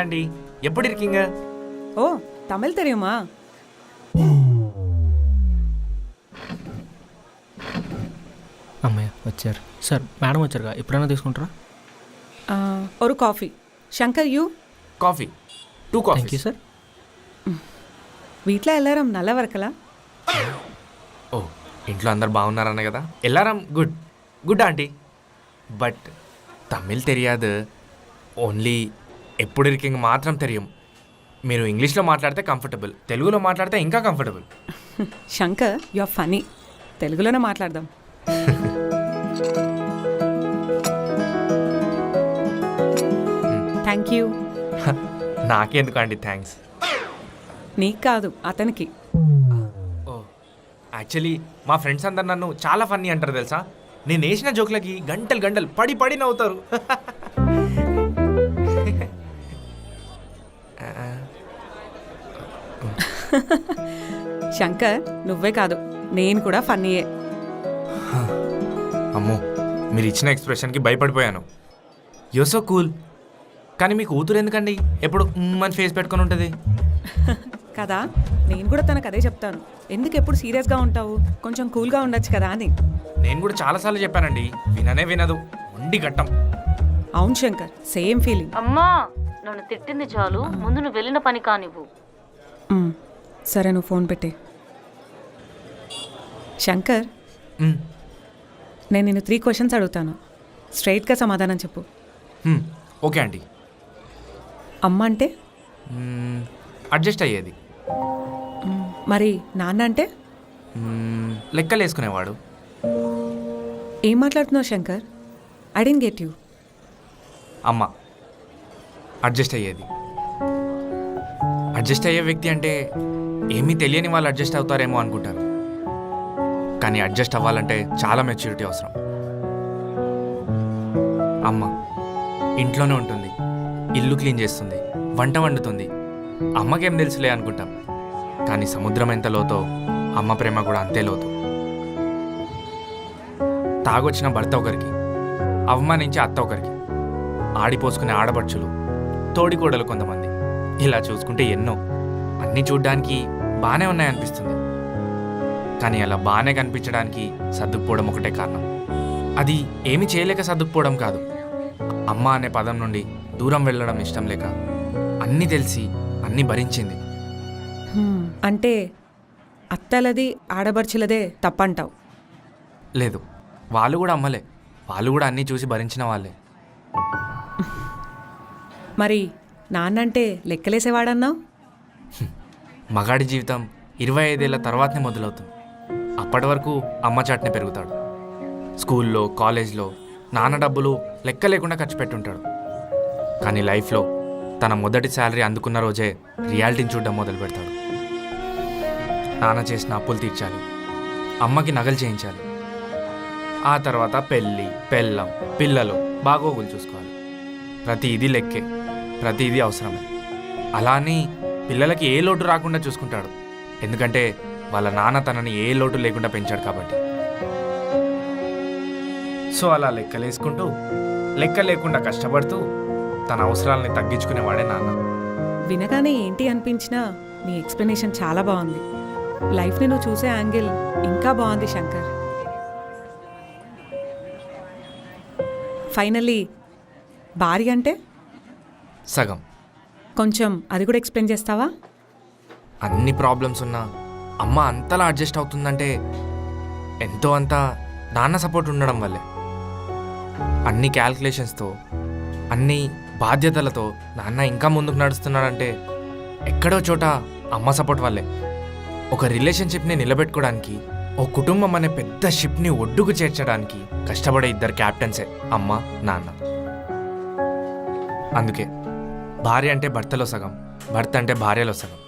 Aunty, எப்படி இருக்கீங்க? ஓ, தமிழ் தெரியுமா? అమ్మయ్య వచ్చారు సార్. మేడం వచ్చారుగా, ఎప్పుడైనా తీసుకుంటారా? ஒரு coffee. Shankar you? Coffee 2 coffee. Thank you sir. వీట్లో వెళ్ళారం నల్లవరకలా? ఓ, ఇంట్లో అందరు బాగున్నారన్న కదా. ఎల్లారం good good aunty. But Tamil తెలియదు, ఓన్లీ ఎప్పుడు ఇరికింగ్ మాత్రం తెలియం. మీరు ఇంగ్లీష్లో మాట్లాడితే కంఫర్టబుల్, తెలుగులో మాట్లాడితే ఇంకా comfortable. Shankar, you are funny. తెలుగులోనే మాట్లాడదాం. Thank you. నాకెందుకు అండి థ్యాంక్స్? నీకు కాదు, అతనికి. ఓ, యాక్చువల్లీ మా ఫ్రెండ్స్ అందరు నన్ను చాలా ఫన్నీ అంటారు తెలుసా. నేను వేసిన జోక్లకి గంటలు గంటలు పడి పడి నవ్వుతారు. శంకర్, నువ్వే కాదు, నేను కూడా ఫన్నీయే. అమ్మో, మీరు ఇచ్చిన ఎక్స్ప్రెషన్కి భయపడిపోయాను. You so cool. కానీ మీ కూతురు ఎందుకండి ఎప్పుడు మన ఫేస్ పెట్టుకొని ఉంటుంది కదా? నేను కూడా తనకు అదే చెప్తాను. ఎందుకు ఎప్పుడు సీరియస్గా ఉంటావు, కొంచెం కూల్గా ఉండొచ్చు కదా అని. నేను కూడా చాలాసార్లు చెప్పానండి, విననే వినదు. ఉండి గట్టం. అవును శంకర్, సేమ్ ఫీలింగ్. అమ్మా, నన్ను తిట్టింది చాలు, ముందు నువ్వు వెళ్ళిన పని కానివ్వు. సరే, నువ్వు ఫోన్ పెట్టే. శంకర్, నేను నిన్ను 3 క్వశ్చన్స్ అడుగుతాను, స్ట్రైట్గా సమాధానం చెప్పు. Okay aunty. అమ్మ అంటే? అడ్జస్ట్ అయ్యేది. మరి నాన్న అంటే? లెక్కలు వేసుకునేవాడు. ఏం మాట్లాడుతున్నావు Shankar? I don't get you. అమ్మ అడ్జస్ట్ అయ్యేది. అడ్జస్ట్ అయ్యే వ్యక్తి అంటే ఏమీ తెలియని వాళ్ళు అడ్జస్ట్ అవుతారేమో అనుకుంటారు, కానీ అడ్జస్ట్ అవ్వాలంటే చాలా మెచ్యూరిటీ అవసరం. అమ్మ ఇంట్లోనే ఉంటుంది, ఇల్లు క్లీన్ చేస్తుంది, వంట వండుతుంది. అమ్మకేం తెలుసులే అనుకుంటాం, కానీ సముద్రం ఎంత లోతో అమ్మ ప్రేమ కూడా అంతే లోతు. తాగొచ్చిన భర్త ఒకరికి, అవమానించే అత్త ఒకరికి, ఆడిపోసుకునే ఆడపడుచులు, తోడికోడలు కొంతమంది, ఇలా చూసుకుంటే ఎన్నో. అన్నీ చూడ్డానికి బాగానే ఉన్నాయనిపిస్తుంది, కానీ అలా బాగానే కనిపించడానికి సర్దుకుపోవడం ఒకటే కారణం. అది ఏమి చేయలేక సర్దుకుపోవడం కాదు, అమ్మ అనే పదం నుండి దూరం వెళ్ళడం ఇష్టం లేక అన్నీ తెలిసి అన్నీ భరించింది. అంటే అత్తలది ఆడబడుచులదే తప్పంటావు? లేదు, వాళ్ళు కూడా అమ్మలే, వాళ్ళు కూడా అన్నీ చూసి భరించిన వాళ్ళే. మరి నాన్నంటే లెక్కలేసేవాడన్నావు? మగాడి జీవితం 25 ఏళ్ల తర్వాతనే మొదలవుతుంది. అప్పటి వరకు అమ్మ చాట్నే పెరుగుతాడు. స్కూల్లో, కాలేజ్లో నాన్న డబ్బులు లెక్క లేకుండా ఖర్చు పెట్టుంటాడు. కానీ లైఫ్లో తన మొదటి శాలరీ అందుకున్న రోజే రియాలిటీని చూడడం మొదలు పెడతాడు. నాన్న చేసిన అప్పులు తీర్చాలి, అమ్మకి నగలు చేయించాలి, ఆ తర్వాత పెళ్ళి, పెళ్ళం, పిల్లలు, బాగోగులు చూసుకోవాలి. ప్రతిదీ లెక్కే, ప్రతిదీ అవసరమే. అలా అని పిల్లలకి ఏ లోటు రాకుండా చూసుకుంటాడు, ఎందుకంటే వాళ్ళ నాన్న తనని ఏ లోటు లేకుండా పెంచాడు కాబట్టి. సో అలా లెక్కలేసుకుంటూ, లెక్క లేకుండా కష్టపడుతూ తన అవసరాలని తగ్గించుకునేవాడే నాన్న. వినగానే ఏంటి అనిపించినా నీ ఎక్స్ప్లెనేషన్ చాలా బాగుంది. లైఫ్ని నువ్వు చూసే యాంగిల్ ఇంకా బాగుంది శంకర్. ఫైనల్లీ భార్య అంటే? సగం. కొంచెం అది కూడా ఎక్స్ప్లెయిన్ చేస్తావా? అన్ని ప్రాబ్లమ్స్ ఉన్నా అమ్మ అంతలా అడ్జస్ట్ అవుతుందంటే ఎంతో అంత నాన్న సపోర్ట్ ఉండడం వల్లే. అన్ని క్యాల్కులేషన్స్తో, అన్ని బాధ్యతలతో నాన్న ఇంకా ముందుకు నడుస్తున్నాడంటే ఎక్కడో చోట అమ్మ సపోర్ట్ వల్లే. ఒక రిలేషన్షిప్ని నిలబెట్టుకోవడానికి, ఓ కుటుంబం అనే పెద్ద షిప్ని ఒడ్డుకు చేర్చడానికి కష్టపడే 2 క్యాప్టెన్సే అమ్మ, నాన్న. అందుకే భార్య అంటే భర్తలో సగం, భర్త అంటే భార్యలో సగం.